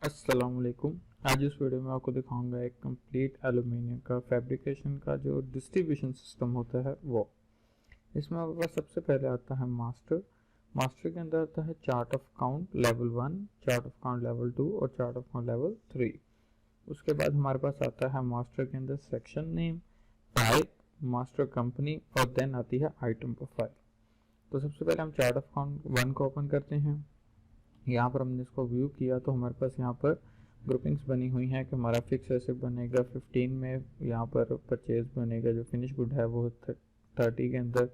अस्सलाम वालेकुम। आज इस वीडियो में आपको दिखाऊंगा एक कंप्लीट एल्यूमिनियम का फैब्रिकेशन का जो डिस्ट्रीब्यूशन सिस्टम होता है वो। इसमें आपके पास सबसे पहले आता है मास्टर। मास्टर के अंदर आता है chart of count level 1, chart of count level 2 और चार्ट ऑफ काउंट लेवल 3। उसके बाद हमारे पास आता है मास्टर के अंदर section name, type, master company और देन आती है आइटम प्रोफाइल। तो सबसे पहले हम चार्ट ऑफ काउंट 1 को ओपन करते हैं। यहाँ पर हमने इसको व्यू किया तो हमारे पास यहाँ पर ग्रुपिंग्स बनी हुई हैं कि हमारा फिक्स एसेट बनेगा 15 में, यहाँ पर परचेज बनेगा, जो फिनिश गुड है वो 30 के अंदर,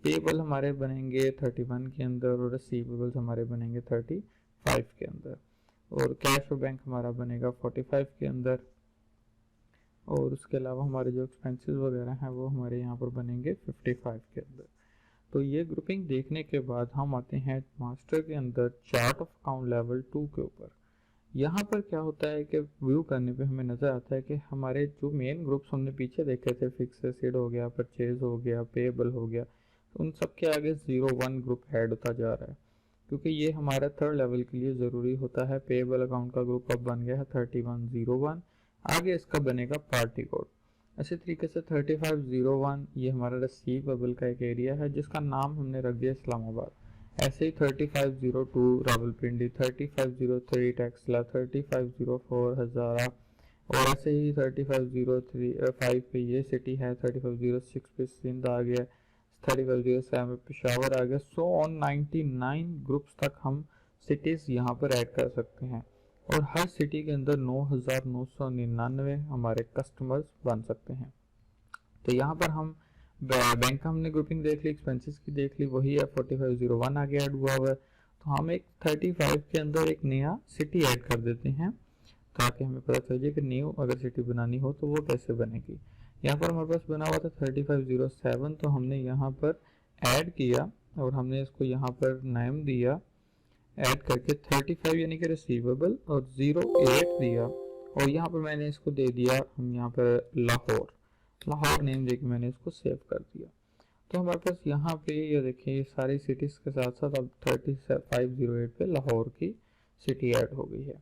पेबल हमारे बनेंगे 31 के अंदर और रिसीवेबल्स हमारे बनेंगे 35 के अंदर, और कैश और बैंक हमारा बनेगा 45 के अंदर। और उसके अलावा हमारे जो एक्सपेंसेस वगैरह हैं वो हमारे यहाँ पर बनेंगे 55 के अंदर। तो ये ग्रुपिंग देखने के बाद हम आते हैं मास्टर के अंदर चार्ट ऑफ अकाउंट लेवल 2 के ऊपर। यहाँ पर क्या होता है कि व्यू करने पे हमें नज़र आता है कि हमारे जो मेन ग्रुप्स हमने पीछे देखे थे, फिक्स एसेट हो गया, परचेज हो गया, पेएबल हो गया, तो उन सब के आगे 01 ग्रुप ऐड होता जा रहा है, क्योंकि ये हमारा थर्ड लेवल के लिए ज़रूरी होता है। पेएबल अकाउंट का ग्रुप अब बन गया है 3101, आगे इसका बनेगा पार्टी कोड। इसी तरीके से 3501 ये हमारा रिसीवेबल का एक एरिया है जिसका नाम हमने रख दिया इस्लामाबाद। ऐसे ही 3502 रावलपिंडी, 3503 टैक्सला, 3504 हज़ारा, और ऐसे ही 3505 पे ये सिटी है, 3506 पे सिंध आ गया, 3507 पे पेशावर आ गया। सो ऑन 99 ग्रुप्स तक हम सिटीज़ यहाँ पर ऐड कर सकते हैं और हर सिटी के अंदर 9999 हमारे कस्टमर्स बन सकते हैं। तो यहाँ पर हम बैंक का हमने ग्रुपिंग देख ली, एक्सपेंसेस की देख ली, वही है 4501 आगे ऐड हुआ हुआ है। तो हम एक 35 के अंदर एक नया सिटी ऐड कर देते हैं ताकि हमें पता चल जाए कि न्यू अगर सिटी बनानी हो तो वो कैसे बनेगी। यहाँ पर हमारे पास बना हुआ था 3507, तो हमने यहाँ पर ऐड किया और हमने इसको यहाँ पर नाम दिया, ऐड करके 35 यानी कि रिसीवेबल और 08 दिया, और यहाँ पर मैंने इसको दे दिया हम यहाँ पर लाहौर नेम देके मैंने इसको सेव कर दिया। तो हमारे पास यहाँ पे ये देखिए ये सारी सिटीज़ के साथ साथ अब 3508 पे लाहौर की सिटी ऐड हो गई है।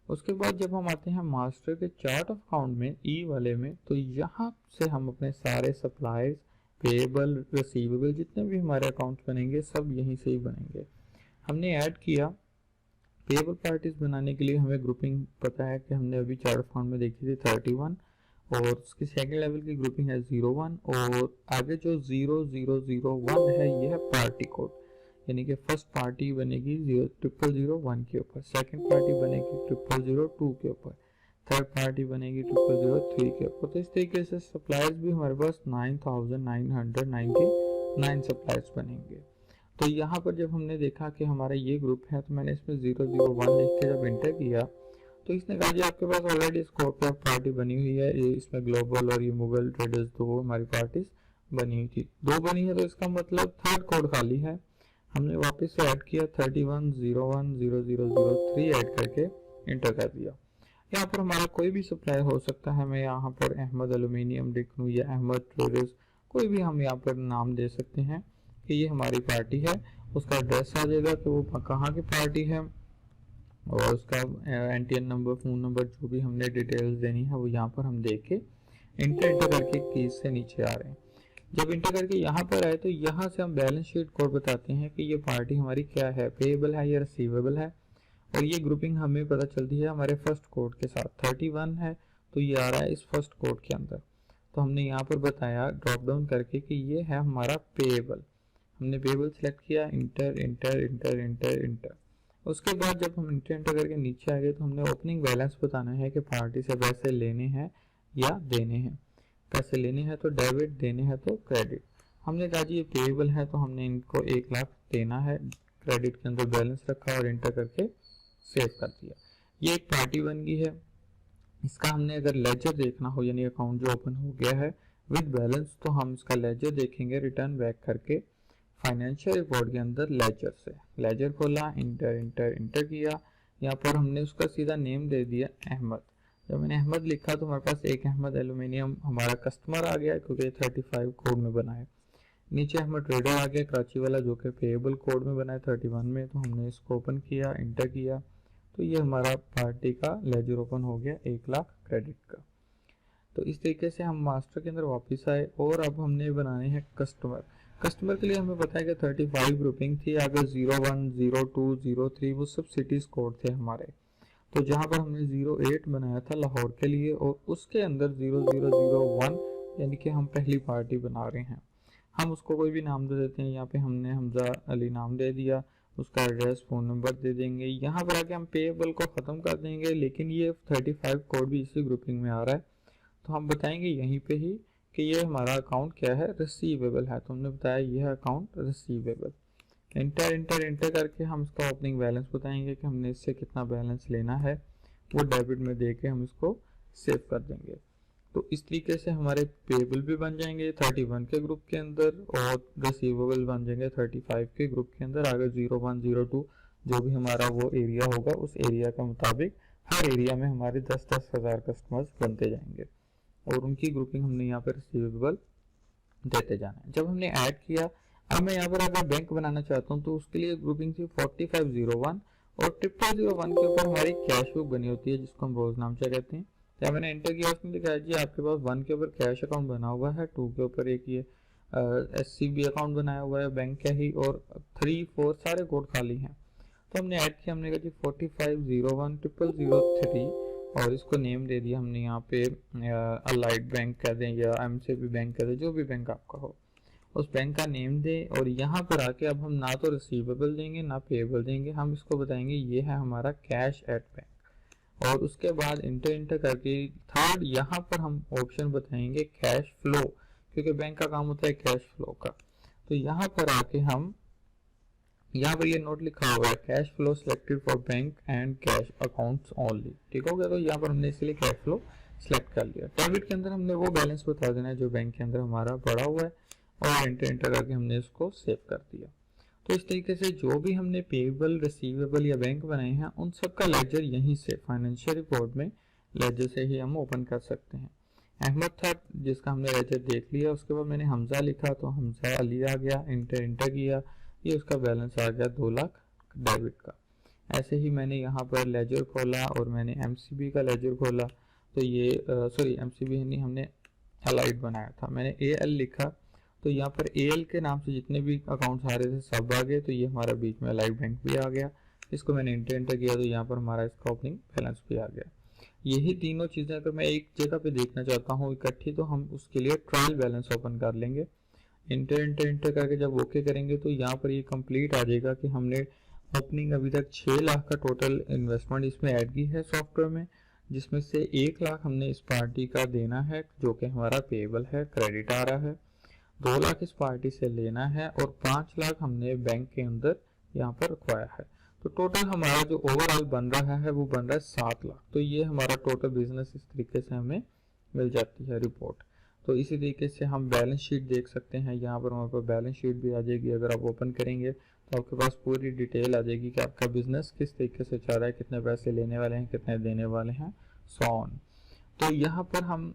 उसके बाद जब हम आते हैं मास्टर के चार्ट ऑफ अकाउंट में ई वाले में, तो यहाँ से हम अपने सारे सप्लाईज, पेएबल, रिसीवेबल जितने भी हमारे अकाउंट्स बनेंगे सब यहीं से ही बनेंगे। हमने ऐड किया पेएबल पार्टीज बनाने के लिए हमें ग्रुपिंग पता है कि हमने अभी चार्ट ऑफ अकाउंट में देखी थी 31, और उसकी सेकंड लेवल की ग्रुपिंग है 01, और आगे जो 0001 है ये है पार्टी कोड, यानी कि फर्स्ट पार्टी बनेगी 0001 के ऊपर, सेकंड पार्टी बनेगी 0002 के ऊपर, थर्ड पार्टी बनेगी 0003 के ऊपर। तो इस तरीके से सप्लायर्स भी हमारे पास 9999 सप्लायर्स बनेंगे। तो यहाँ पर जब हमने देखा कि हमारा ये ग्रुप है तो मैंने इसमें 001 लिख के जब इंटर किया तो इसने कहा जी आपके पास ऑलरेडी स्कॉर्पियो पार्टी बनी हुई है, इसमें ग्लोबल और ये मुगल ट्रेडर्स दो हमारी पार्टीज बनी हुई थी, दो बनी है, तो इसका मतलब थर्ड कोड खाली है। हमने वापस से ऐड किया 31010003 ऐड करके इंटर कर दिया। यहाँ पर हमारा कोई भी सप्लायर हो सकता है, मैं यहाँ पर अहमद एल्यूमिनियम लिख लूँ या अहमद ट्रेडर्स, कोई भी हम यहाँ पर नाम दे सकते हैं कि ये हमारी पार्टी है। उसका एड्रेस आ जाएगा कि वो कहाँ की पार्टी है, और उसका एनटीएन नंबर, फ़ोन नंबर, जो भी हमने डिटेल्स देनी है वो यहाँ पर हम देख के इंटर करके कीज से नीचे आ रहे हैं। जब इंटर करके यहाँ पर आए तो यहाँ से हम बैलेंस शीट कोड बताते हैं कि ये पार्टी हमारी क्या है, पेएबल है या रिसीवेबल है, और ये ग्रुपिंग हमें पता चलती है हमारे फर्स्ट कोड के साथ 31 है, तो ये आ रहा है इस फर्स्ट कोड के अंदर। तो हमने यहाँ पर बताया ड्रॉप डाउन करके कि ये है हमारा पेएबल, हमने पेएबल सेलेक्ट किया, inter inter inter inter inter. उसके बाद जब हम इंटर इंटर करके नीचे आ गए तो हमने ओपनिंग बैलेंस बताना है कि पार्टी से पैसे लेने हैं या देने हैं। पैसे लेने हैं तो डेबिट, देने हैं तो क्रेडिट। हमने कहा जी ये पेएबल है तो हमने इनको 1 लाख देना है, क्रेडिट के अंदर बैलेंस रखा और इंटर करके सेव कर दिया। ये एक पार्टी बन गई है। इसका हमने अगर लेजर देखना हो यानी अकाउंट जो ओपन हो गया है विद बैलेंस, तो हम इसका लेजर देखेंगे रिटर्न बैक करके फाइनेंशियल रिपोर्ट के अंदर लेजर से, लेजर खोला, इंटर इंटर इंटर किया, यहाँ पर हमने उसका सीधा नेम दे दिया अहमद। जब मैंने अहमद लिखा तो हमारे पास एक अहमद एल्यूमिनियम हमारा कस्टमर आ गया क्योंकि 35 कोड में बना है। नीचे अहमद ट्रेडर आ गया कराची वाला जो कि पेएबल कोड में बना है 31 में, तो हमने इसको ओपन किया, इंटर किया, तो ये हमारा पार्टी का लेजर ओपन हो गया 1 लाख क्रेडिट का। तो इस तरीके से हम मास्टर के अंदर वापस आए और अब हमने बनाने हैं कस्टमर। कस्टमर के लिए हमें पता है कि 35 ग्रुपिंग थी, आगे 01, 02, 03 वो सब सिटीज कोड थे हमारे। तो जहाँ पर हमने 08 बनाया था लाहौर के लिए और उसके अंदर 0001 यानी कि हम पहली पार्टी बना रहे हैं। हम उसको कोई भी नाम दे देते हैं, यहाँ पे हमने हमजा अली नाम दे दिया, उसका एड्रेस फ़ोन नंबर दे देंगे। यहाँ पर आके हम पेएबल को ख़त्म कर देंगे, लेकिन ये 35 कोड भी इसी ग्रुपिंग में आ रहा है, तो हम बताएंगे यहीं पे ही कि ये हमारा अकाउंट क्या है, रिसीवेबल है। तो हमने बताया ये है account receivable. Inter inter inter करके हम इसका ओपनिंग बैलेंस बताएंगे कि हमने इससे कितना बैलेंस लेना है, वो डेबिट में दे के हम इसको सेव कर देंगे। तो इस तरीके से हमारे पेबल भी बन जाएंगे 31 के ग्रुप के अंदर और रिसीवेबल बन जाएंगे 35 के ग्रुप के अंदर। आगे 01, 02 जो भी हमारा वो एरिया होगा उस एरिया के मुताबिक हर एरिया में हमारे 10-10 हज़ार कस्टमर्स बनते जाएंगे और उनकी ग्रुपिंग हमने यहाँ पर रिसीवेबल देते जाना है। जब हमने ऐड किया, अब मैं यहाँ पर अगर बैंक बनाना चाहता हूँ तो उसके लिए ग्रुपिंग थी 4501 और 0001 के ऊपर हमारी कैश बुक बनी होती है जिसको हम रोजनामचा कहते हैं। जब मैंने एंटर किया उसमें दिखाया जी आपके पास 1 के ऊपर कैश अकाउंट बना हुआ है, 2 के ऊपर एक ये SCB अकाउंट बनाया हुआ है बैंक का ही, और 3, 4 सारे कोड खाली हैं। तो हमने ऐड किया, हमने कहा जी 4501 0003 और इसको नेम दे दिया हमने यहाँ पे अलाइड बैंक कह दें या MCB बैंक कह दें, जो भी बैंक आपका हो उस बैंक का नेम दें। और यहाँ पर आके अब हम ना तो रिसीवेबल देंगे ना पेएबल देंगे, हम इसको बताएंगे ये है हमारा कैश एट बैंक। और उसके बाद इंटर इंटर करके थर्ड यहाँ पर हम ऑप्शन बताएंगे कैश फ्लो, क्योंकि बैंक का काम होता है कैश फ्लो का। तो यहाँ पर आके हम यहाँ पर ये नोट लिखा हुआ है cash flow selected for bank and cash accounts only, ठीक हो गया। तो यहाँ पर हमने इसलिए कैश फ्लो सिलेक्ट कर लिया। डेबिट के अंदर हमने वो बैलेंस बता देना है जो बैंक के अंदर हमारा पड़ा हुआ है और इंटर इंटर करके हमने इसको सेव कर दिया। तो इस तरीके से जो भी हमने पेएबल, रिसीवेबल या बैंक बनाए हैं उन सब का लेजर यहीं से फाइनेंशियल रिपोर्ट में लेजर से ही हम ओपन कर सकते हैं। अहमद था जिसका हमने लेजर देख लिया, उसके बाद मैंने हमजा लिखा तो हमजा अली आ गया, इंटर इंटर किया, ये उसका बैलेंस आ गया 2 लाख डेबिट का। ऐसे ही मैंने यहाँ पर लेजर खोला और मैंने MCB का लेजर खोला, तो ये सॉरी MCB नहीं, हमने अलाइड बनाया था, मैंने AL लिखा, तो यहाँ पर AL के नाम से जितने भी अकाउंट्स आ रहे थे सब आ गए। तो ये हमारा बीच में अलाइड बैंक भी आ गया, इसको मैंने इंटर किया तो यहाँ पर हमारा इसका ओपनिंग बैलेंस भी आ गया। यही तीनों चीज़ें अगर मैं एक जगह पे देखना चाहता हूँ इकट्ठी, तो हम उसके लिए ट्रायल बैलेंस ओपन कर लेंगे। इंटर करके जब ओके करेंगे तो यहाँ पर ये कंप्लीट आ जाएगा कि हमने ओपनिंग अभी तक 6 लाख का टोटल इन्वेस्टमेंट इसमें ऐड की है सॉफ्टवेयर में, जिसमें से 1 लाख हमने इस पार्टी का देना है जो कि हमारा पेएबल है, क्रेडिट आ रहा है, 2 लाख इस पार्टी से लेना है और 5 लाख हमने बैंक के अंदर यहाँ पर रखवाया है। तो टोटल हमारा जो ओवरऑल बन रहा है वो बन रहा है 7 लाख। तो ये हमारा टोटल बिजनेस इस तरीके से हमें मिल जाती है रिपोर्ट। तो इसी तरीके से हम बैलेंस शीट देख सकते हैं, यहाँ पर हमारे पास बैलेंस शीट भी आ जाएगी। अगर आप ओपन करेंगे तो आपके पास पूरी डिटेल आ जाएगी कि आपका बिजनेस किस तरीके से चल रहा है, कितने पैसे लेने वाले हैं, कितने देने वाले हैं, सो ऑन। तो यहाँ पर हम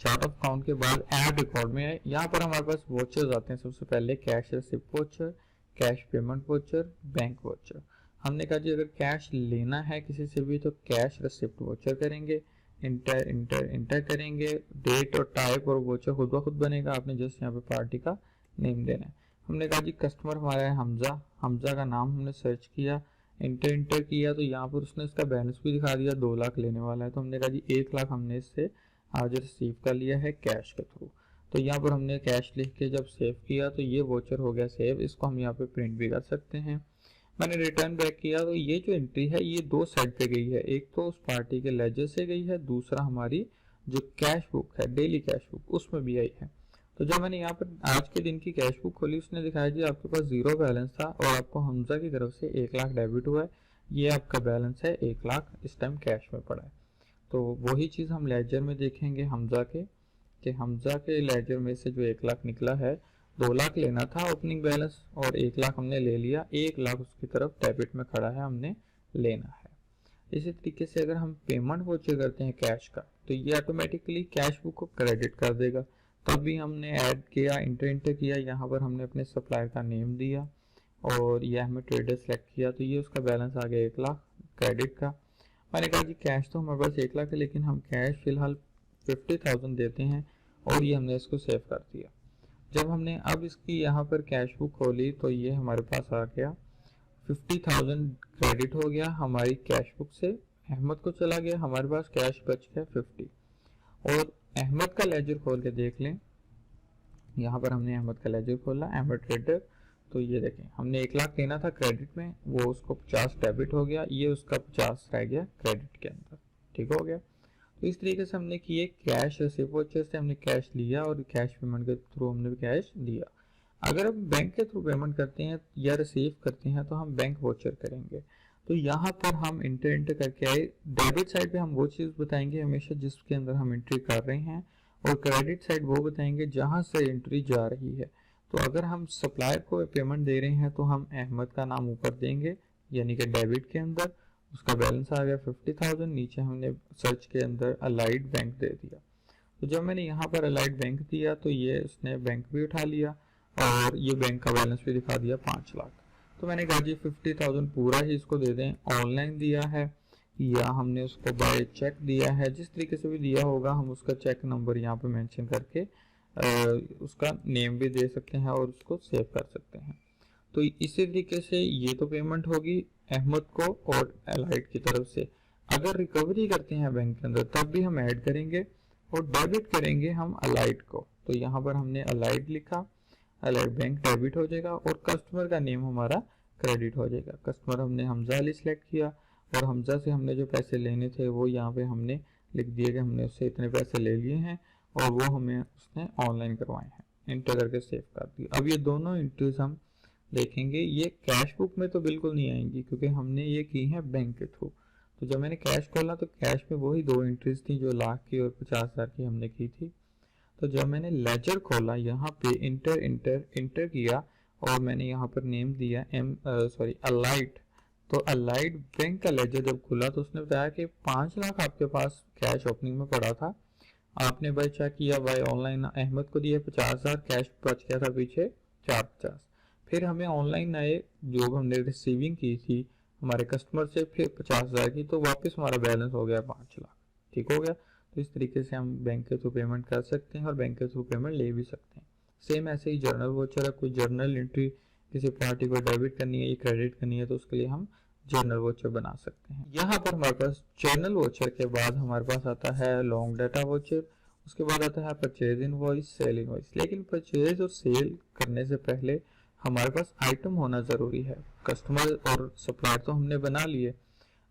चार्ट ऑफ अकाउंट के बाद ऐड रिकॉर्ड में है, यहाँ पर हमारे पास वोचर्स आते हैं। सबसे पहले cash receipt voucher, cash payment voucher, bank voucher. हमने कहा जी अगर कैश लेना है किसी से भी तो कैश रिसिप्ट वोचर करेंगे, इंटर इंटर इंटर करेंगे, डेट और टाइप और वोचर खुद ब खुद बनेगा, आपने जस्ट यहाँ पे पार्टी का नेम देना है। हमने कहा जी कस्टमर हमारा है हमजा, हमजा का नाम हमने सर्च किया, इंटर इंटर किया तो यहाँ पर उसने इसका बैलेंस भी दिखा दिया, 2 लाख लेने वाला है। तो हमने कहा जी 1 लाख हमने इससे आज रिसीव कर लिया है कैश के थ्रू। तो यहाँ पर हमने कैश लिख के जब सेव किया तो ये वोचर हो गया सेव, इसको हम यहाँ पे प्रिंट भी कर सकते हैं। मैंने रिटर्न बैक किया तो ये जो एंट्री है ये 2 साइड पे गई है, एक तो उस पार्टी के लेजर से गई है, दूसरा हमारी जो कैश बुक है डेली कैश बुक उसमें भी आई है। तो जब मैंने यहाँ पर आज के दिन की कैश बुक खोली उसने दिखाया जी आपके पास 0 बैलेंस था और आपको हमजा की तरफ से 1 लाख डेबिट हुआ है, ये आपका बैलेंस है 1 लाख इस टाइम कैश में पड़ा है। तो वही चीज़ हम लेजर में देखेंगे हमजा के, कि हमजा के लेजर में से जो 1 लाख निकला है, 2 लाख लेना था ओपनिंग बैलेंस और 1 लाख हमने ले लिया, 1 लाख उसकी तरफ डेबिट में खड़ा है, हमने लेना है। इसी तरीके से अगर हम पेमेंट वोचर करते हैं कैश का तो ये ऑटोमेटिकली कैश बुक को क्रेडिट कर देगा। तब भी हमने ऐड किया, इंटर किया, यहाँ पर हमने अपने सप्लायर का नेम दिया और यह हमें ट्रेडर सेलेक्ट किया तो ये उसका बैलेंस आ गया 1 लाख, क्रेडिट का। मैंने कहा जी कैश तो हमारे पास 1 लाख है, लेकिन हम कैश फिलहाल 50,000 देते हैं, और ये हमने इसको सेव कर दिया। जब हमने अब इसकी यहाँ पर कैश बुक खोली तो ये हमारे पास आ गया 50,000 क्रेडिट हो गया हमारी कैश बुक से, अहमद को चला गया, हमारे पास कैश बच गया 50। और अहमद का लेजर खोल के देख लें, यहाँ पर हमने अहमद का लेजर खोला, अहमद ट्रेडर, तो ये देखें हमने 1 लाख देना था क्रेडिट में, वो उसको 50 डेबिट हो गया, ये उसका 50 रह गया क्रेडिट के अंदर। ठीक हो गया। तो इस तरीके से हमने किए, कैश रिसीव वोचर से हमने कैश लिया और कैश पेमेंट के थ्रू हमने कैश दिया। अगर हम बैंक के थ्रू पेमेंट करते हैं या रिसीव करते हैं तो हम बैंक वोचर करेंगे। तो यहाँ पर हम इंटर करके आए, डेबिट साइड पे हम वो चीज़ बताएंगे हमेशा जिसके अंदर हम एंट्री कर रहे हैं, और क्रेडिट साइड वो बताएंगे जहाँ से एंट्री जा रही है। तो अगर हम सप्लायर को पेमेंट दे रहे हैं तो हम अहमद का नाम ऊपर देंगे, यानी कि डेबिट के अंदर उसका बैलेंस आ गया 50,000, नीचे हमने सर्च के अंदर अलाइड बैंक दे दिया। तो जब मैंने यहाँ पर अलाइड बैंक दिया तो ये उसने बैंक भी उठा लिया और ये बैंक का बैलेंस भी दिखा दिया 5 लाख। तो मैंने कहा जी 50,000 पूरा ही इसको दे दें, ऑनलाइन दिया है या हमने उसको बाय चेक दिया है, जिस तरीके से भी दिया होगा हम उसका चेक नंबर यहाँ पे मेंशन करके उसका नेम भी दे सकते हैं और उसको सेव कर सकते हैं। तो इसी तरीके से ये तो पेमेंट होगी अहमद को और अलाइड की तरफ से। अगर रिकवरी करते हैं बैंक के अंदर तब भी हम ऐड करेंगे और डेबिट करेंगे हम अलाइड को। तो यहाँ पर हमने अलाइड लिखा, अलाइड बैंक डेबिट हो जाएगा और कस्टमर का नेम हमारा क्रेडिट हो जाएगा। कस्टमर हमने हमजा अली सिलेक्ट किया और हमजा से हमने जो पैसे लेने थे वो यहाँ पे हमने लिख दिया कि हमने उससे इतने पैसे ले लिए हैं और वो हमें उसने ऑनलाइन करवाए हैं, इंटर करके सेव कर दिया। अब ये दोनों एंट्रीज हम देखेंगे, ये कैश बुक में तो बिल्कुल नहीं आएंगी क्योंकि हमने ये की है बैंक के थ्रू। तो जब मैंने कैश खोला तो कैश में वही 2 एंट्रीज थी जो लाख की और 50,000 की हमने की थी। तो जब मैंने लेजर खोला यहाँ पे इंटर किया और मैंने यहाँ पर नेम दिया अलाइड, तो अलाइड बैंक का लेजर जब खुला तो उसने बताया कि 5 लाख आपके पास कैश ओपनिंग में पड़ा था, आपने बाय चेक किया, बाय ऑनलाइन अहमद को दिया 50,000, कैश बच गया था पीछे 450। फिर हमें ऑनलाइन आए जो हमने रिसीविंग की थी हमारे कस्टमर से फिर 50,000 की, तो वापस हमारा बैलेंस हो गया 5 लाख। ठीक हो गया। तो इस तरीके से हम बैंक के थ्रू पेमेंट कर सकते हैं और बैंक के थ्रू पेमेंट ले भी सकते हैं। सेम ऐसे ही जर्नल वोचर है, कोई जर्नल एंट्री किसी पार्टी को डेबिट करनी है या क्रेडिट करनी है तो उसके लिए हम जर्नल वोचर बना सकते हैं। यहाँ पर हमारे पास जर्नल वोचर के बाद हमारे पास आता है लॉन्ग डाटा वोचर, उसके बाद आता है परचेज इनवॉइस, सेल इनवॉइस। लेकिन परचेज और सेल करने से पहले हमारे पास आइटम होना ज़रूरी है। कस्टमर और सप्लायर तो हमने बना लिए,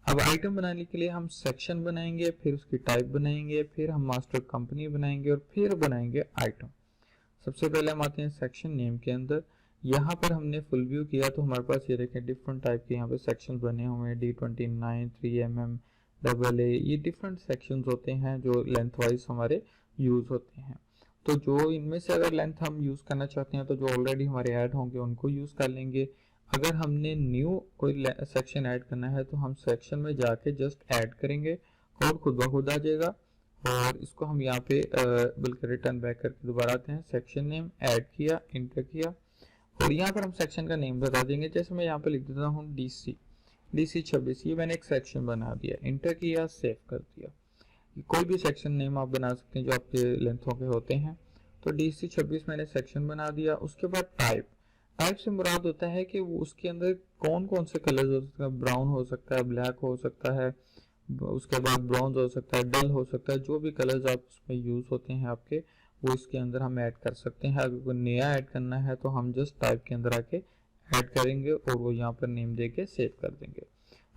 अब आइटम बनाने के लिए हम सेक्शन बनाएंगे, फिर उसकी टाइप बनाएंगे, फिर हम मास्टर कंपनी बनाएंगे और फिर बनाएंगे आइटम। सबसे पहले हम आते हैं सेक्शन नेम के अंदर। यहाँ पर हमने फुल व्यू किया तो हमारे पास ये देखें डिफरेंट टाइप के यहाँ पे सेक्शन बने हुए हैं, D29, 3mm, AA, ये डिफरेंट सेक्शन होते हैं जो लेंथ वाइज हमारे यूज होते हैं। तो जो इनमें से अगर लेंथ हम यूज करना चाहते हैं तो जो ऑलरेडी हमारे ऐड होंगे उनको यूज कर लेंगे। अगर हमने न्यू कोई सेक्शन ऐड करना है तो हम सेक्शन में जाके जस्ट ऐड करेंगे, कोड खुद ब खुद आ जाएगा और इसको हम यहाँ पे बल्कि रिटर्न बैक करके दोबारा आते हैं, सेक्शन नेम ऐड किया, इंटर किया और यहाँ पर हम सेक्शन का नेम बता देंगे। जैसे मैं यहाँ पे लिख देता हूँ DC 26, ये मैंने एक सेक्शन बना दिया, इंटर किया, सेव कर दिया। कोई भी सेक्शन नेम आप बना सकते हैं जो आपके लेंथों के होते हैं। तो DC 26 मैंने सेक्शन बना दिया। उसके बाद टाइप से मुराद होता है कि वो उसके अंदर कौन कौन से कलर्स हो सकते हैं, ब्राउन हो सकता है, ब्लैक हो सकता है, उसके बाद ब्राउन हो सकता है, डल हो सकता है, जो भी कलर्स आप उसमें यूज होते हैं आपके वो इसके अंदर हम ऐड कर सकते हैं। अगर कोई नया ऐड करना है तो हम जस्ट टाइप के अंदर आके ऐड करेंगे और वो यहाँ पर नेम दे के सेव कर देंगे।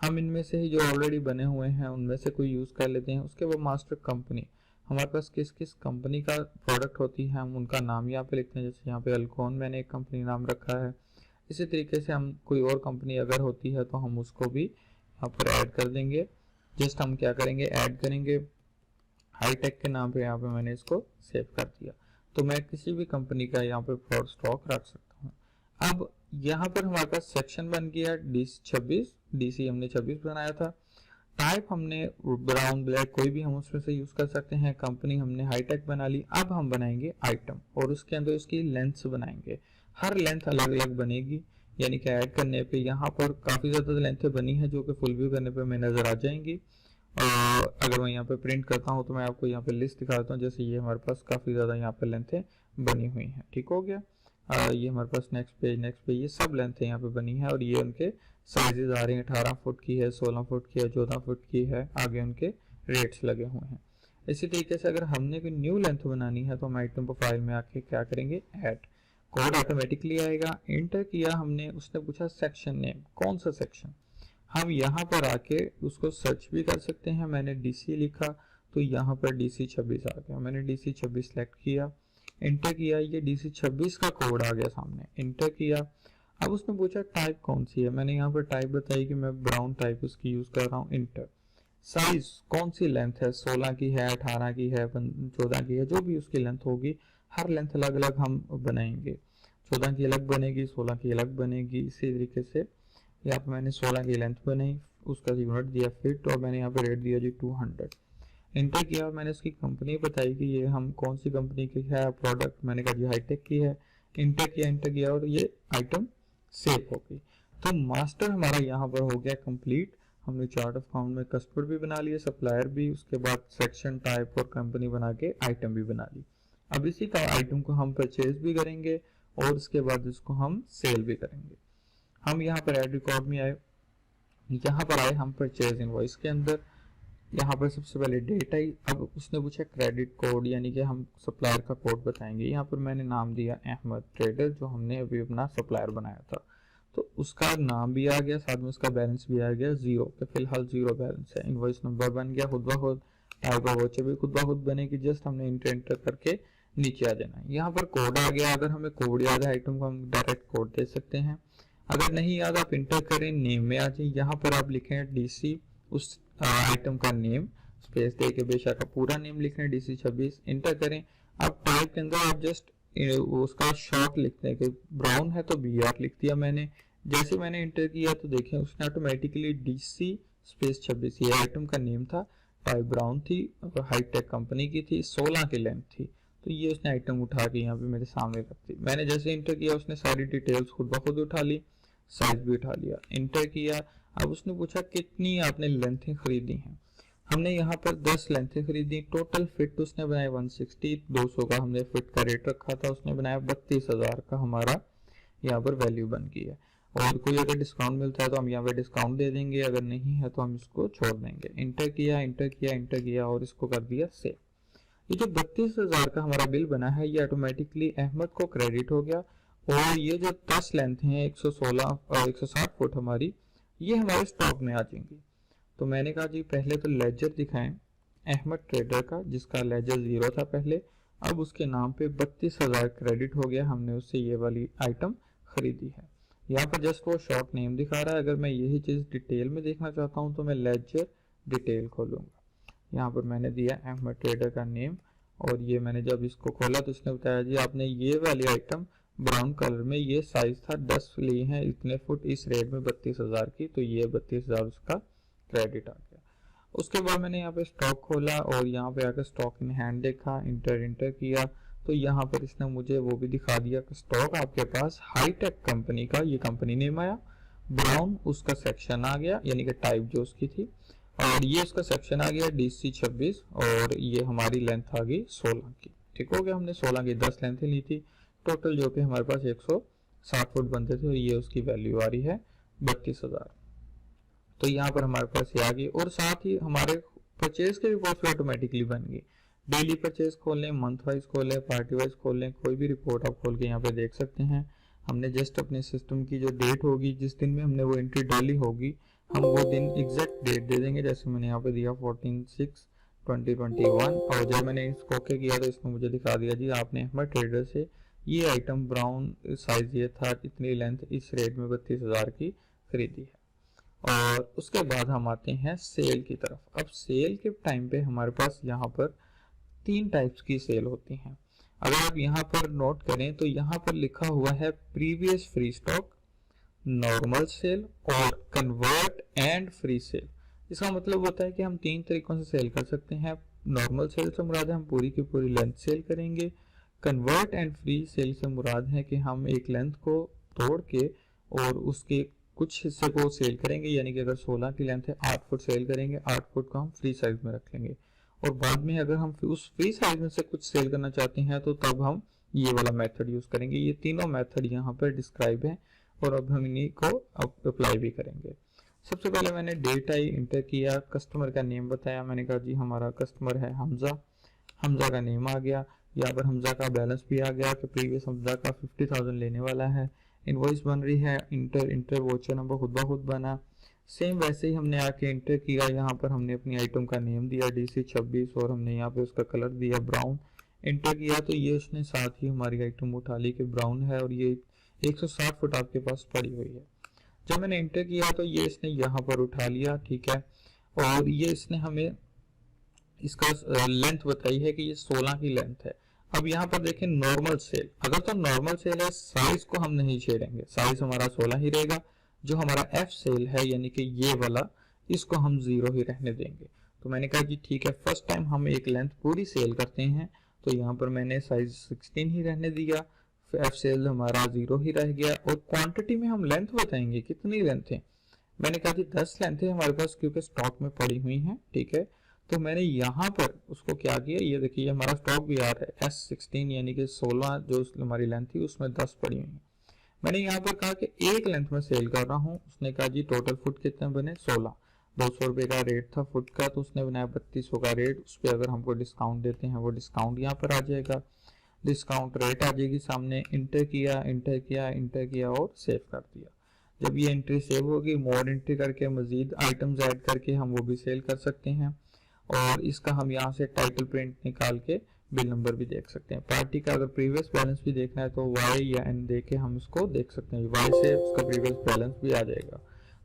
हम इनमें से ही जो ऑलरेडी बने हुए हैं उनमें से कोई यूज कर लेते हैं। उसके बाद मास्टर कंपनी, हमारे पास किस किस कंपनी का प्रोडक्ट होती है हम उनका नाम यहाँ पे लिखते हैं। जैसे यहाँ पे अल्कोन मैंने एक कंपनी नाम रखा है, इसी तरीके से हम कोई और कंपनी अगर होती है तो हम उसको भी यहाँ पर ऐड कर देंगे। जस्ट हम क्या करेंगे, ऐड करेंगे, हाईटेक के नाम पे यहाँ पे मैंने इसको सेव कर दिया। तो मैं किसी भी कंपनी का यहाँ पे फॉर स्टॉक रख सकता हूँ। अब यहाँ पर हमारे पास सेक्शन बन गया DC हमने 26 बनाया था। टाइप हमने ब्राउन ब्लैक कोई भी हम उसमें से यूज कर सकते हैं। कंपनी हमने हाईटेक बना ली। अब हम बनाएंगे आइटम और उसके अंदर उसकी लेंथ बनाएंगे। हर लेंथ अलग अलग बनेगी, यानी कि ऐड करने पे यहाँ पर काफ़ी ज़्यादा लेंथें बनी है जो कि फुल व्यू करने पे हमें नज़र आ जाएंगी। और अगर मैं यहाँ पे प्रिंट करता हूँ तो मैं आपको यहाँ पे लिस्ट दिखाता हूँ। जैसे ये हमारे पास काफ़ी ज़्यादा यहाँ पे लेंथें बनी हुई हैं, ठीक हो गया। ये हमारे पास नेक्स्ट पेज ये सब लेंथें यहाँ पे बनी है और ये उनके साइजेस आ रहे हैं। 18 फुट की है, 16 फुट की है, 14 फुट की है, आगे उनके रेट्स लगे हुए हैं। इसी तरीके से अगर हमने कोई न्यू लेंथ बनानी है तो हम आइटम प्रोफाइल में आके क्या करेंगे, ऐड, कोड ऑटोमेटिकली आएगा। एंटर किया हमने, उसने पूछा सेक्शन नेम, कौन सा सेक्शन, हम यहाँ पर आके उसको सर्च भी कर सकते हैं। मैंने DC लिखा तो यहाँ पर DC 26 आ गया, मैंने DC 26 सेलेक्ट किया, एंटर किया, ये DC 26 का कोड आ गया सामने, एंटर किया। अब उसने पूछा टाइप कौन सी है, मैंने यहाँ पर टाइप बताई कि मैं ब्राउन टाइप उसकी यूज कर रहा हूँ, इंटर। साइज कौन सी लेंथ है, 16 की है, 18 की है, 14 की है, जो भी उसकी लेंथ होगी, हर लेंथ अलग अलग हम बनाएंगे। 14 की अलग बनेगी, 16 की अलग बनेगी। इसी तरीके से यहाँ पे मैंने 16 की लेंथ बनाई, उसका यूनिट दिया फिट और मैंने यहाँ पे रेट दिया जी 200। इंटर किया, मैंने उसकी कंपनी बताई कि ये हम कौन सी कंपनी की है, प्रोडक्ट मैंने कहा जी हाईटेक की है। इंटर किया और ये आइटम सेव हो गई। तो मास्टर हमारा यहाँ पर हो गया कंप्लीट। हमने चार्ट ऑफ अकाउंट में कस्टमर भी बना लिया, सप्लायर भी, उसके बाद सेक्शन, टाइप और कंपनी बना के आइटम भी बना ली। अब इसी का आइटम को हम परचेज भी करेंगे और उसके बाद इसको हम सेल भी करेंगे। हम यहाँ पर ऐड रिकॉर्ड में आए, यहाँ पर आए हम परचेज इनवॉइस के अंदर, यहाँ पर सबसे पहले डेट आई। अब उसने पूछा क्रेडिट कोड, यानी कि हम सप्लायर का कोड बताएंगे। यहाँ पर मैंने नाम दिया अहमद ट्रेडर, जो हमने अभी अपना सप्लायर बनाया था, तो उसका नाम भी आ गया, साथ में उसका बैलेंस भी आ गया जीरो, तो फिलहाल जीरो बैलेंस है। इनवॉइस नंबर बन गया खुद ब खुद, टाइप ऑफ वाउचर भी खुद ब खुद बनेगी, जस्ट हमने इंटर करके नीचे आ जाना है। यहाँ पर कोड आ गया, अगर हमें कोड याद है आइटम को हम डायरेक्ट कोड दे सकते हैं, अगर नहीं याद आप इंटर करें, नेम में आ जाए, यहाँ पर आप लिखें DC उस आइटम का नेम, स्पेस दे के बेशक आप पूरा नेम लिख रहे हैं DC 26, इंटर करें। अब टाइप के अंदर आप जस्ट उसका शॉर्ट लिखते हैं कि ब्राउन है तो BR लिख दिया मैंने। जैसे मैंने इंटर किया तो देखें उसने ऑटोमेटिकली DC स्पेस 26, ये आइटम का नेम था, टाइप ब्राउन थी और हाईटेक कंपनी की थी, 16 की लेंथ थी, तो ये उसने आइटम उठा के यहाँ पे मेरे सामने रख दी। मैंने जैसे इंटर किया उसने सारी डिटेल्स खुद ब खुद उठा ली, साइज भी उठा लिया, इंटर किया। अब उसने पूछा कितनी आपने लेंथें खरीदी हैं, हमने यहाँ पर 10 लेंथें खरीदी। टोटल फिट उसने बनाया 160, 200 का हमने फिट का रेट रखा था, उसने बनाया 32,000 का हमारा यहाँ पर वैल्यू बन गई है। और कोई अगर डिस्काउंट मिलता है तो हम यहाँ पे डिस्काउंट दे देंगे, अगर नहीं है तो हम इसको छोड़ देंगे। इंटर किया और इसको कर दिया सेव। ये जो 32,000 का हमारा बिल बना है ये ऑटोमेटिकली अहमद को क्रेडिट हो गया। और ये जो 10 लेंथ है 116 और 160 फुट हमारी, ये हमारे स्टॉक में आ जाएंगी। तो मैंने कहा जी पहले तो लेजर दिखाएं अहमद ट्रेडर का, जिसका लेजर 0 था पहले, अब उसके नाम पे 32,000 क्रेडिट हो गया, हमने उससे ये वाली आइटम खरीदी है। यहाँ पर जस्ट वो शॉर्ट नेम दिखा रहा है। अगर मैं यही चीज़ डिटेल में देखना चाहता हूँ तो मैं लेजर डिटेल खोलूँगा। यहाँ पर मैंने दिया अहमद ट्रेडर का नेम और ये मैंने जब इसको खोला तो इसने बताया जी आपने ये वाली आइटम ब्राउन कलर में, ये साइज था 10 लिए हैं इतने फुट, इस रेट में 32,000 की, तो ये 32,000 उसका क्रेडिट आ गया। उसके बाद मैंने यहाँ पे स्टॉक खोला और यहाँ पे आकर स्टॉक इन हैंड देखा, इंटर किया तो यहाँ पर इसने मुझे वो भी दिखा दिया कि स्टॉक आपके पास हाईटेक कंपनी का, ये कंपनी नेम आया, ब्राउन उसका सेक्शन आ गया, यानी कि टाइप जो उसकी थी, और ये उसका सेक्शन आ गया DC 26 और ये हमारी लेंथ आ गई 16 की। ठीक हो गया, हमने 16 की 10 लेंथें ली थी टोटल, जो कि हमारे पास 160 फुट बनते थे और ये उसकी वैल्यू आ रही है 32,000। तो यहाँ पर हमारे पास ये आ गई और साथ ही हमारे परचेज के रिपोर्ट भी ऑटोमेटिकली बन गई। डेली परचेज खोल लें, मंथ वाइज खोल लें, पार्टी वाइज खोल लें, कोई भी रिपोर्ट आप खोल के यहाँ पे देख सकते हैं। हमने जस्ट अपने सिस्टम की जो डेट होगी, जिस दिन में हमने वो एंट्री डाली होगी, हम वो दिन एग्जैक्ट डेट दे देंगे। जैसे मैंने यहाँ पे दिया 14/6/2021 और जब मैंने इसको ओके किया तो इसने मुझे दिखा दिया जी आपने अहमद ट्रेडर से ये आइटम ब्राउन साइज ये था, इतनी लेंथ, इस रेट में 32,000 की खरीदी है। और उसके बाद हम आते हैं सेल की तरफ। अब सेल के टाइम पे हमारे पास यहाँ पर 3 टाइप्स की सेल होती हैं। अगर आप यहाँ पर नोट करें तो यहाँ पर लिखा हुआ है previous free stock, normal sale और कन्वर्ट एंड फ्री सेल। इसका मतलब होता है कि हम 3 तरीकों से सेल कर सकते हैं। नॉर्मल सेल से मुराद है हम पूरी की पूरी लेंथ सेल करेंगे। कन्वर्ट एंड फ्री सेल से मुराद है कि हम एक लेंथ को तोड़ के और उसके कुछ हिस्से को सेल करेंगे, यानी कि अगर 16 की लेंथ है 8 फुट सेल करेंगे, 8 फुट को हम फ्री साइज में रख लेंगे। और बाद में अगर हम उस फ्री साइज में से कुछ सेल करना चाहते हैं तो तब हम ये वाला मेथड यूज करेंगे। ये तीनों मेथड यहाँ पर डिस्क्राइब है और अब हम इन्हीं को अप्लाई भी करेंगे। सबसे पहले मैंने डेट आई इंटर किया, कस्टमर का नेम बताया, मैंने कहा जी हमारा कस्टमर है हमजा, हमजा का नेम आ गया, यहाँ पर हमजा का बैलेंस भी आ गया कि प्रीवियस हमजा का 50,000 लेने वाला है। इनवॉइस बन रही है, इंटर वोचर नंबर खुद ब खुद बना। सेम वैसे ही हमने आके इंटर किया, यहाँ पर हमने अपनी आइटम का नेम दिया DC26 और हमने यहाँ पे उसका कलर दिया ब्राउन। इंटर किया तो ये उसने साथ ही हमारी आइटम उठा ली कि ब्राउन है और ये 160 फुट आपके पास पड़ी हुई है। जब मैंने इंटर किया तो ये इसने यहाँ पर उठा लिया, ठीक है। और ये इसने हमें इसका लेंथ बताई है कि ये 16 की लेंथ है। अब यहाँ पर देखें नॉर्मल सेल, अगर तो नॉर्मल सेल है साइज को हम नहीं छेड़ेंगे, साइज हमारा 16 ही रहेगा। जो हमारा एफ सेल है यानी कि ये वाला, इसको हम 0 ही रहने देंगे। तो मैंने कहा कि ठीक है, फर्स्ट टाइम हम एक लेंथ पूरी सेल करते हैं, तो यहाँ पर मैंने साइज 16 ही रहने दिया, एफ सेल हमारा 0 ही रह गया। और क्वांटिटी में हम लेंथ बताएंगे कितनी लेंथ है। मैंने कहा कि 10 लेंथ है हमारे पास क्योंकि स्टॉक में पड़ी हुई है, ठीक है। तो मैंने यहाँ पर उसको क्या किया, ये देखिए हमारा स्टॉक भी आ रहा है S16 यानी कि 16 जो हमारी लेंथ थी उसमें 10 पड़ी हुई है। मैंने यहाँ पर कहा कि एक लेंथ में सेल कर रहा हूँ। उसने कहा जी टोटल फुट कितने बने 16, 200 रुपये का रेट था फुट का, तो उसने बनाया 3200 का रेट। उस पर अगर हमको डिस्काउंट देते हैं वो डिस्काउंट यहाँ पर आ जाएगा, डिस्काउंट रेट आ जाएगी सामने। इंटर किया इंटर किया इंटर किया और सेव कर दिया। जब ये एंट्री सेव होगी, मोर एंट्री करके मजीद आइटम्स ऐड करके हम वो भी सेल कर सकते हैं। और इसका हम यहाँ से टाइटल प्रिंट निकाल के बिल नंबर भी देख सकते हैं। पार्टी का अगर प्रीवियस बैलेंस भी देखना है तो Y या N दे के हम इसको देख सकते हैं, Y से उसका प्रीवियस बैलेंस भी आ जाएगा।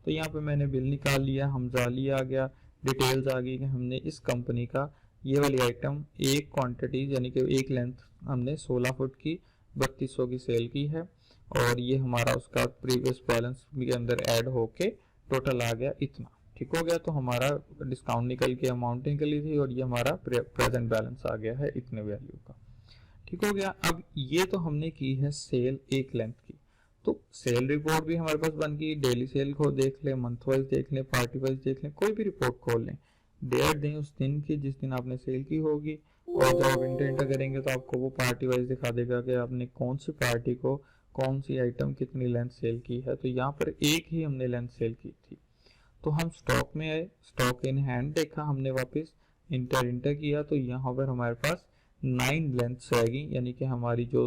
तो यहाँ पे मैंने बिल निकाल लिया, हमजा लिया आ गया, डिटेल्स आ गई कि हमने इस कंपनी का ये वाली आइटम एक क्वांटिटी यानी कि एक लेंथ हमने 16 फुट की 3200 की सेल की है। और ये हमारा उसका प्रीवियस बैलेंस के अंदर ऐड होके टोटल आ गया इतना, ठीक हो गया। तो हमारा डिस्काउंट निकल के अमाउंट निकली थी और ये हमारा प्रेजेंट बैलेंस आ गया है इतने वैल्यू का, ठीक हो गया। अब ये तो हमने की है सेल एक लेंथ की। तो सेल रिपोर्ट भी हमारे पास बन गई, डेली सेल को देख ले, मंथ वाइज देख ले, पार्टी वाइज देख ले, कोई भी रिपोर्ट खोल लें, डेट दें उस दिन की जिस दिन आपने सेल की होगी। और जब आप इंटर करेंगे तो आपको वो पार्टी वाइज दिखा देगा कि आपने कौन सी पार्टी को कौन सी आइटम कितनी लेंथ सेल की है। तो यहाँ पर एक ही हमने लेंथ सेल की थी। तो हम स्टॉक में आए, स्टॉक इन हैंड देखा हमने, वापस इंटर किया तो यहाँ पर हमारे पास 9 लेंथ्स रह गई, यानी कि हमारी जो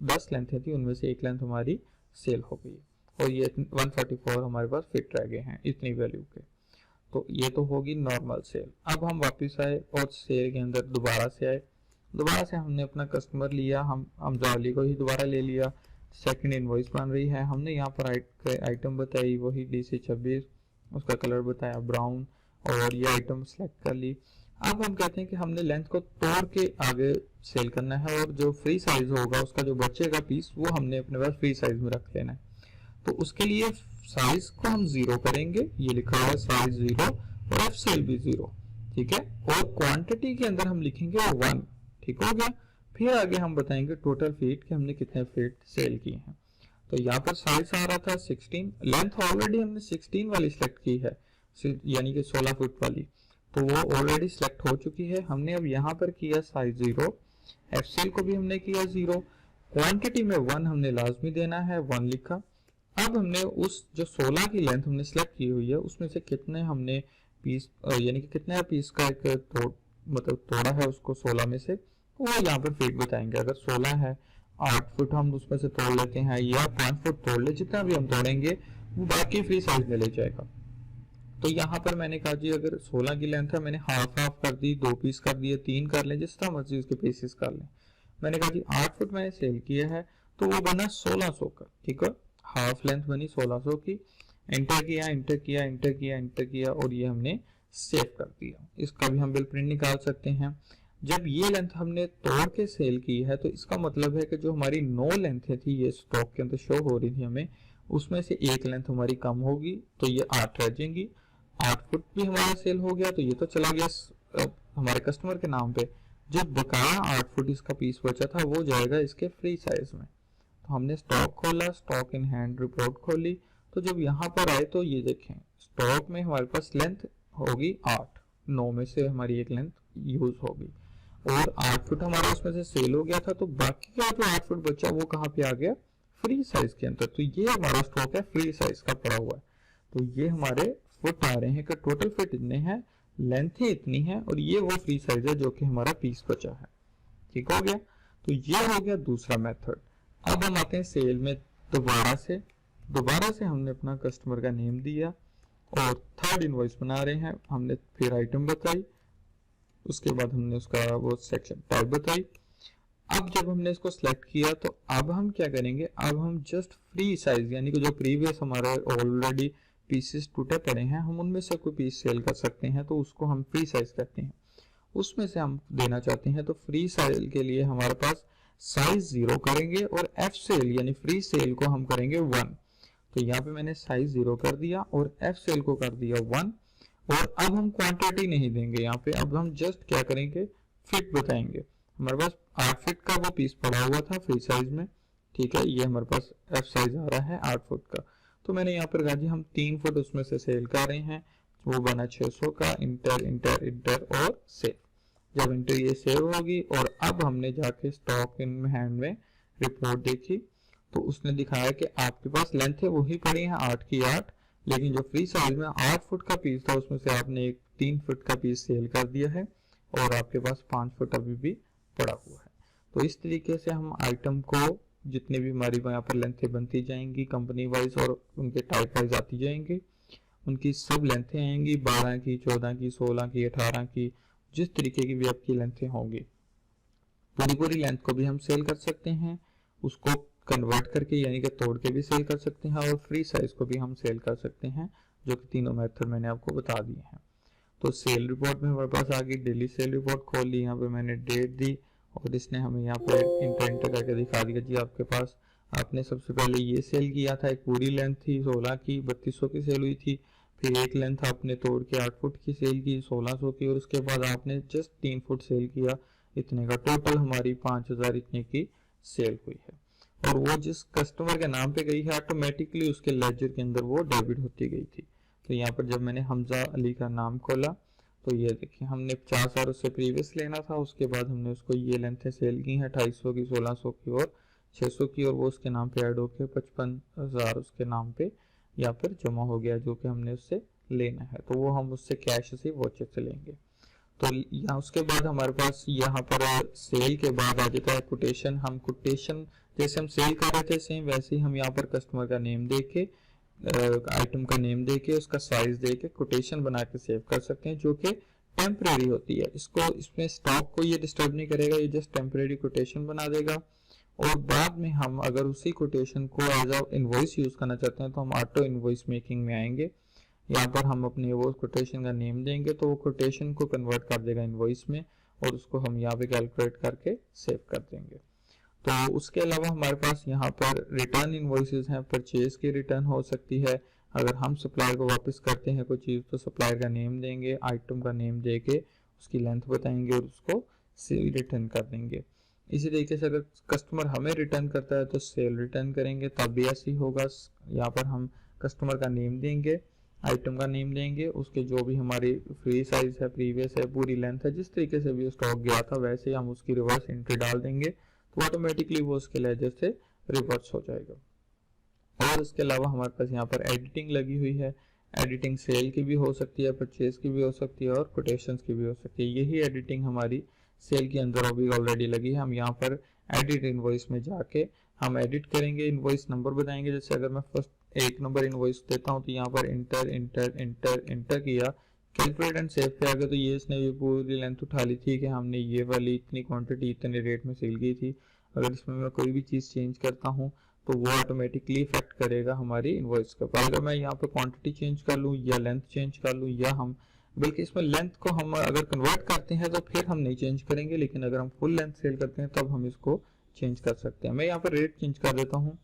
10 लेंथें थी उनमें से एक लेंथ हमारी सेल हो गई और ये 144 हमारे पास फिट रह गए हैं इतनी वैल्यू के। तो ये तो होगी नॉर्मल सेल। अब हम वापस आए और सेल के अंदर दोबारा से आए, दोबारा से हमने अपना कस्टमर लिया, हम जाली को ही दोबारा ले लिया। सेकंड इनवॉइस बन रही है, हमने यहाँ पर आइटम बताई वही DC26, उसका कलर बताया ब्राउन और ये आइटम सेलेक्ट कर ली। अब हम कहते हैं कि हमने लेंथ को तोड़ के आगे सेल करना है और जो फ्री साइज होगा उसका जो बचेगा पीस वो हमने अपने पास फ्री साइज में रख लेना है। तो उसके लिए साइज को हम 0 करेंगे, ये लिखा हुआ है साइज 0 और एफ सेल भी 0, ठीक है। और क्वांटिटी के अंदर हम लिखेंगे 1, ठीक हो गया। फिर आगे हम बताएंगे टोटल फीट कि हमने कितने फीट सेल किए हैं। तो यहाँ पर साइज आ रहा था 16, लेंथ ऑलरेडी हमने 16 वाली सिलेक्ट की है यानी कि 16 फुट वाली, तो वो ऑलरेडी सिलेक्ट हो चुकी है। हमने अब यहाँ पर किया साइज 0, एफ सेल को भी हमने किया 0, क्वांटिटी में 1 हमने लाजमी देना है, 1 लिखा। अब हमने उस जो 16 की लेंथ हमने सिलेक्ट की हुई है उसमें से कितने हमने पीस यानी कि कितने पीस का एक तोड़ा है उसको 16 में से, वो यहाँ पर फीट बताएंगे। अगर 16 है 8 फुट हम उसमें से तोड़ लेते हैं या 5 फुट तोड़ ले, जितना भी हम तोड़ेंगे वो बाकी फ्री साइज में ले जाएगा। तो यहाँ पर मैंने कहा जी अगर 16 की लेंथ है मैंने हाफ कर दी, 2 पीस कर दिए, 3 कर ले, जिस तरह मर्जी उसके पीसेस कर लें। मैंने कहा जी 8 फुट मैंने सेल किया है तो वो बना 1600 का, ठीक है, हाफ लेंथ बनी 1600 की। एंटर किया इंटर किया इंटर किया इंटर किया और ये हमने सेव कर दिया। इसका भी हम बिल प्रिंट निकाल सकते हैं। जब ये लेंथ हमने तोड़ के सेल की है तो इसका मतलब है कि जो हमारी 9 लेंथें थी ये स्टॉक के अंदर शो हो रही थी हमें, उसमें से एक लेंथ हमारी कम होगी तो ये 8 रह जाएंगी। 8 फुट भी हमारा सेल हो गया तो ये तो चला गया हमारे कस्टमर के नाम पे। जो बकाया 8 फुट इसका पीस बचा था वो जाएगा इसके फ्री साइज में। तो हमने स्टॉक खोला, स्टॉक इन हैंड रिपोर्ट खोली, तो जब यहाँ पर आए तो ये देखें स्टॉक में हमारे पास लेंथ होगी 8, 9 में से हमारी एक लेंथ यूज होगी और 8 फुट हमारा उसमें से सेल हो गया था, तो बाकी का जो 8 फुट बचा वो कहाँ पे आ गया, फ्री साइज के अंदर। तो ये हमारा स्टॉक है फ्री साइज का पड़ा हुआ है। तो ये हमारे फुट आ रहे हैं कि टोटल फिट इतने हैं, लेंथ ही इतनी है और ये वो फ्री साइज है जो कि हमारा पीस बचा है। ठीक हो गया। तो ये हो गया दूसरा मेथड। अब हम आते हैं सेल में। दोबारा से हमने अपना कस्टमर का नेम दिया और थर्ड इनवॉइस बना रहे हैं। हमने फिर आइटम बताई, उसके बाद हमने उसका वो सेक्शन टाइप बताई। अब जब हमने इसको सिलेक्ट किया तो अब हम क्या करेंगे, अब हम जस्ट फ्री साइज यानी कि जो प्रीवियस हमारे ऑलरेडी पीसेस टूटे पड़े हैं हम उनमें से कोई पीस सेल कर सकते हैं, तो उसको हम फ्री साइज कहते हैं। उसमें से हम देना चाहते हैं तो फ्री सेल के लिए हमारे पास साइज 0 करेंगे और एफ सेल यानी फ्री सेल को हम करेंगे 1। तो यहाँ पे मैंने साइज 0 कर दिया और एफ सेल को कर दिया 1। और अब हम क्वांटिटी नहीं देंगे यहाँ पे, अब हम जस्ट क्या करेंगे, फिट बताएंगे। हमारे पास 8 फीट का वो पीस पड़ा हुआ था फ्री साइज में, ठीक है, ये हमारे पास एफ साइज आ रहा है 8 फुट का। तो मैंने यहाँ पर कहा जी हम 3 फुट उसमें से सेल कर रहे हैं, वो बना 600 का, इंटर इंटर इंटर और सेव। जब इंटर ये सेव होगी और अब हमने जाके स्टॉक इन हैंड में रिपोर्ट देखी तो उसने दिखाया कि आपके पास लेंथ है वही पड़ी है 8 की 8, लेकिन जो फ्री साइज में 8 फुट का पीस था उसमें से आपने एक 3 फुट का पीस सेल कर दिया है और आपके पास 5 फुट अभी भी पड़ा हुआ है। तो इस तरीके से हम आइटम को जितने भी हमारी यहाँ पर लेंथें बनती जाएंगी कंपनी वाइज और उनके टाइप वाइज आती जाएंगी, उनकी सब लेंथें आएंगी 12 की, 14 की, 16 की, 18 की, जिस तरीके की भी आपकी लेंथें होंगी पूरी लेंथ को भी हम सेल कर सकते हैं, उसको कन्वर्ट करके यानी कि तोड़ के भी सेल कर सकते हैं और फ्री साइज को भी हम सेल कर सकते हैं, जो कि तीनों मेथड मैंने आपको बता दिए हैं। तो सेल रिपोर्ट में हमारे पास आ गई डेली सेल रिपोर्ट खोल ली, यहाँ पे मैंने डेट दी और इसने हमें यहाँ पे इंटर करके दिखा दिया जी आपके पास आपने सबसे पहले ये सेल किया था, एक पूरी लेंथ थी 16 की, 3200 की सेल हुई थी, फिर एक लेंथ आपने तोड़ के 8 फुट की सेल की 1600 की और उसके बाद आपने जस्ट 3 फुट सेल किया इतने का, टोटल हमारी 5000 इतने की सेल हुई है। और वो जिस कस्टमर के नाम पे गई है ऑटोमेटिकली उसके लेजर के अंदर वो डेबिट होती गई थी। तो यहाँ पर जब मैंने हमजा अली का नाम खोला तो ये देखिए हमने 50,000 उससे प्रीवियस लेना था, उसके बाद हमने उसको ये लेंथें सेल की हैं 2800 की, 1600 की और 600 की, और वो उसके नाम पे ऐड होके 55,000 उसके नाम पे यहाँ पर जमा हो गया जो कि हमने उससे लेना है। तो वो हम उससे कैश से वॉचर से लेंगे। तो यहाँ उसके बाद हमारे पास यहाँ पर सेल के बाद आ जाता है कोटेशन। हम कोटेशन जैसे हम सेल कर रहे थे सेम वैसे ही हम यहाँ पर कस्टमर का नेम दे के आइटम का नेम देके उसका साइज देके कोटेशन बना के सेव कर सकते हैं, जो कि टेम्परेरी होती है। इसको इसमें स्टॉक को ये डिस्टर्ब नहीं करेगा, ये जस्ट टेम्परेरी कोटेशन बना देगा। और बाद में हम अगर उसी कोटेशन को एज अ इनवॉइस यूज करना चाहते हैं तो हम ऑटो इनवॉइस मेकिंग में आएंगे। यहाँ पर हम अपने वो कोटेशन का नेम देंगे तो वो कोटेशन को कन्वर्ट कर देगा इनवॉइस में और उसको हम यहाँ पे कैलकुलेट करके सेव कर देंगे। तो उसके अलावा हमारे पास यहाँ पर रिटर्न इनवॉइसेस हैं, परचेज की रिटर्न हो सकती है। अगर हम सप्लायर को वापस करते हैं कोई चीज़ तो सप्लायर का नेम देंगे, आइटम का नेम देके उसकी लेंथ बताएंगे और उसको सेल रिटर्न कर देंगे। इसी तरीके से अगर कस्टमर हमें रिटर्न करता है तो सेल रिटर्न करेंगे, तब भी ऐसे ही होगा। यहाँ पर हम कस्टमर का नेम देंगे, आइटम का नेम देंगे, उसके जो भी हमारी फ्री साइज है, प्रीवियस है, पूरी लेंथ है, जिस तरीके से भी स्टॉक गया था वैसे ही हम उसकी रिवर्स एंट्री डाल देंगे तो ऑटोमेटिकली वो उसके लेजर से रिवर्स हो जाएगा। और इसके अलावा हमारे पास यहाँ पर एडिटिंग लगी हुई है। एडिटिंग सेल की भी हो सकती है, परचेज की भी हो सकती है और कोटेशंस की भी हो सकती है। यही एडिटिंग हमारी सेल के अंदर अभी ऑलरेडी लगी है। हम यहाँ पर एडिट इनवॉइस में जाके हम एडिट करेंगे, इनवॉइस नंबर बताएंगे। जैसे अगर मैं फर्स्ट 1 नंबर इनवॉइस देता हूँ तो यहाँ पर इंटर इंटर इंटर इंटर किया, कैलकुलेट एंड सेव पे आ गया तो ये इसने भी पूरी लेंथ उठा ली थी कि हमने ये वाली इतनी क्वांटिटी इतने रेट में सेल की थी। अगर इसमें मैं कोई भी चीज़ चेंज करता हूँ तो वो ऑटोमेटिकली इफेक्ट करेगा हमारी इनवॉइस का। पर अगर मैं यहाँ पे क्वांटिटी चेंज कर लूँ या लेंथ चेंज कर लूँ या हम बल्कि इसमें लेंथ को हम अगर कन्वर्ट करते हैं तो फिर हम नहीं चेंज करेंगे, लेकिन अगर हम फुल लेंथ सेल करते हैं तब हम इसको चेंज कर सकते हैं। मैं यहाँ पर रेट चेंज कर देता हूँ,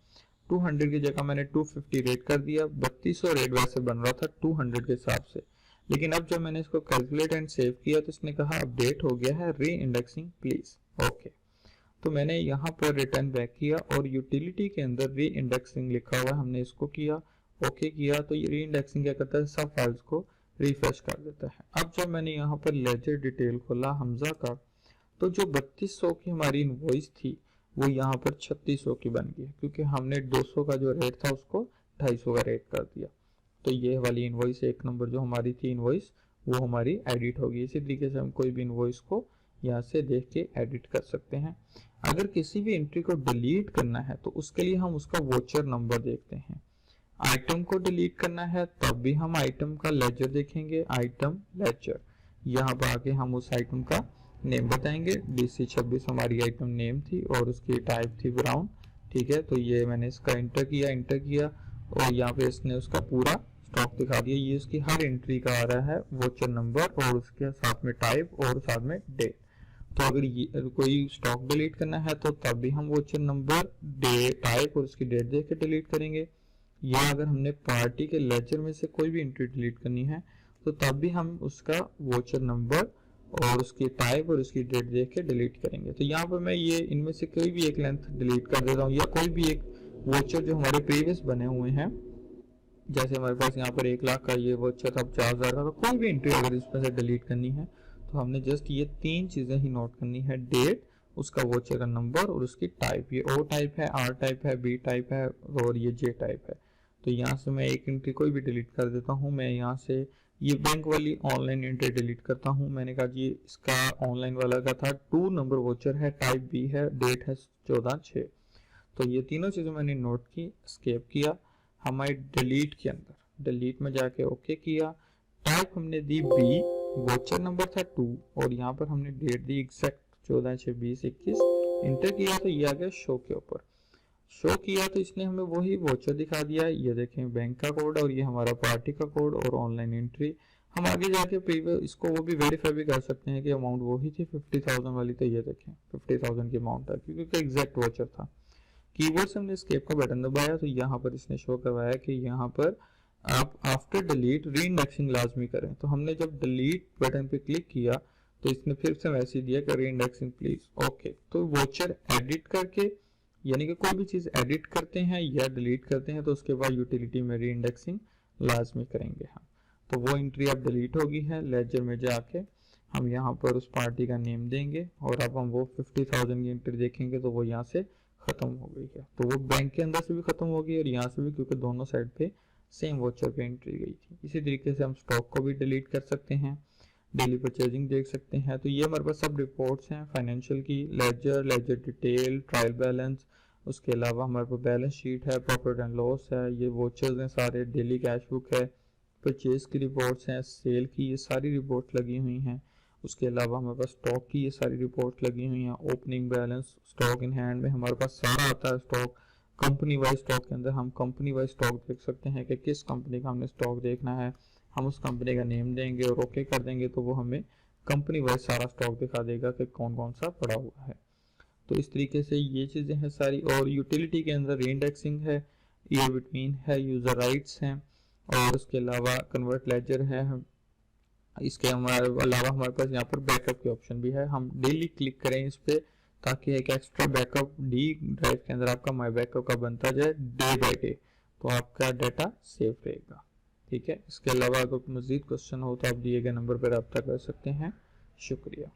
200 की जगह मैंने 250 रेट कर दिया। 3200 रेट वैसे बन रहा था 200 के हिसाब से, लेकिन अब जब मैंने इसको कैलकुलेट एंड सेव किया तो इसने कहा अपडेट हो गया है, री इंडेक्सिंग प्लीज। ओके, तो मैंने यहाँ पर रिटर्न बैक किया और यूटिलिटी के अंदर री इंडेक्सिंग लिखा हुआ है, हमने इसको किया, ओके किया। तो ये री इंडेक्सिंग क्या करता है, सब फाइल्स को रिफ्रेश कर देता है। अब जब मैंने यहाँ पर लेजर डिटेल खोला हमजा का, तो जो 3200 की हमारी इनवॉइस थी वो यहाँ पर 3600 की बन गई, क्योंकि हमने 200 का जो रेट था उसको 250 का रेट कर दिया। तो ये वाली इनवॉइस 1 नंबर जो हमारी थी इनवॉइस, वो हमारी एडिट होगी। इसी तरीके से हम कोई भी इनवॉइस को यहाँ से देख के एडिट कर सकते हैं। अगर किसी भी एंट्री को डिलीट करना है तो उसके लिए हम उसका वोचर नंबर देखते हैं। आइटम को डिलीट करना है तब भी हम आइटम का लेजर देखेंगे, आइटम लेजर। यहाँ पर आके हम उस आइटम का नेम बताएंगे। DC26 हमारी आइटम नेम थी और उसकी टाइप थी ब्राउन, ठीक है। तो ये मैंने इसका इंटर किया और यहाँ पे इसने उसका पूरा स्टॉक दिखा दिया। ये उसकी हर एंट्री का आ रहा है वोचर नंबर और उसके साथ में टाइप और साथ में डेट। तो अगर ये कोई स्टॉक डिलीट करना है तो तब भी हम वोचर नंबर, डेट, टाइप और उसकी डेट देख के डिलीट करेंगे। या अगर हमने पार्टी के लेजर में से कोई भी एंट्री डिलीट करनी है तो तब भी हम उसका वोचर नंबर और उसकी टाइप और उसकी डेट देख के डिलीट करेंगे। तो यहाँ पर मैं ये इनमें से कोई भी एक लेंथ डिलीट कर देता हूँ, या कोई भी एक वोचर जो हमारे प्रीवियस बने हुए हैं, जैसे हमारे पास यहाँ पर 1 लाख का ये वोचर था, 50,000 का, तो कोई भी एंट्री अगर इसमें से डिलीट करनी है तो हमने जस्ट ये 3 चीजें ही नोट करनी है, डेट, उसका वोचर का नंबर और उसकी टाइप। ये O टाइप है, R टाइप है, B टाइप है और ये J टाइप है। तो यहाँ से मैं एक एंट्री कोई भी डिलीट कर देता हूँ। मैं यहाँ से ये बैंक वाली ऑनलाइन एंट्री डिलीट करता हूँ। मैंने कहा जी इसका ऑनलाइन वाला का था 2 नंबर वोचर है, टाइप B है, डेट है 14/6। तो ये तीनों चीजें मैंने नोट की, एस्केप किया। हमारे डिलीट के अंदर डिलीट में जाके ओके किया। टाइप हमने दी B, वोचर नंबर था 2 और यहाँ पर हमने डेट दी एग्जैक्ट 14/6/2021। इंटर किया तो ये आ गया शो के ऊपर। शो किया तो इसने हमें वही वोचर दिखा दिया। ये देखें बैंक का कोड और ये हमारा पार्टी का कोड और ऑनलाइन एंट्री। हम आगे जाके प्रीवियस इसको वो भी वेरीफाई भी कर सकते हैं कि अमाउंट वही थी 50,000 वाली। तो ये देखें 50,000 की अमाउंट था क्योंकि एग्जैक्ट वोचर था। कीवर्ड से हमने एस्केप का बटन दबाया तो यहाँ पर इसने शो करवाया कि यहाँ पर आप आफ्टर डिलीट री इंडेक्सिंग लाजमी करें। तो हमने जब डिलीट बटन पे क्लिक किया तो इसने फिर से मैसेज दिया कि री इंडेक्सिंग प्लीज, ओके। तो वोचर एडिट करके, यानी कि कोई भी चीज एडिट करते हैं या डिलीट करते हैं तो उसके बाद यूटिलिटी में री इंडेक्सिंग लाजमी करेंगे हम। तो वो एंट्री अब डिलीट होगी है। लेजर में जाके हम यहाँ पर उस पार्टी का नेम देंगे और अब हम वो 50,000 की एंट्री देखेंगे तो वो यहाँ से खत्म हो गई है। तो वो बैंक के अंदर से भी खत्म हो गई और यहाँ से भी, क्योंकि दोनों साइड पे सेम वोचर पे एंट्री गई थी। इसी तरीके से हम स्टॉक को भी डिलीट कर सकते हैं, डेली परचेजिंग देख सकते हैं। तो ये हमारे पास सब रिपोर्ट्स हैं फाइनेंशियल की, ledger, ledger detail, trial balance, उसके अलावा हमारे पास बैलेंस शीट है, प्रॉफिट एंड लॉस है, ये वोचर्स हैं सारे, डेली कैश बुक है, परचेज की रिपोर्ट्स हैं, सेल की ये सारी रिपोर्ट लगी हुई हैं। उसके अलावा हमारे पास स्टॉक की ये सारी रिपोर्ट लगी हुई हैं, opening balance, stock in hand में हमारे पास सारा आता है स्टॉक। कंपनी वाइज स्टॉक के अंदर हम कंपनी वाइज स्टॉक देख सकते हैं कि किस कंपनी का हमने स्टॉक देखना है। हम उस कंपनी का नेम देंगे और ओके कर देंगे तो वो हमें कंपनी वाइज सारा स्टॉक दिखा देगा कि कौन कौन सा पड़ा हुआ है। तो इस तरीके से ये चीज़ें हैं सारी। और यूटिलिटी के अंदर री इंडेक्सिंग है, ईयर बिटवीन है, यूजर राइट्स हैं और उसके अलावा कन्वर्ट लेजर है। इसके अलावा हमारे पास यहाँ पर बैकअप के ऑप्शन भी है। हम डेली क्लिक करें इस पर ताकि एक एक्स्ट्रा बैकअप डी ड्राइव के अंदर आपका माई बैकअप का बनता जाए डे बाय डे, तो आपका डाटा सेव रहेगा। ठीक है। इसके अलावा अगर मजीद क्वेश्चन हो तो आप दिए गए नंबर पर रब्ता कर सकते हैं। शुक्रिया।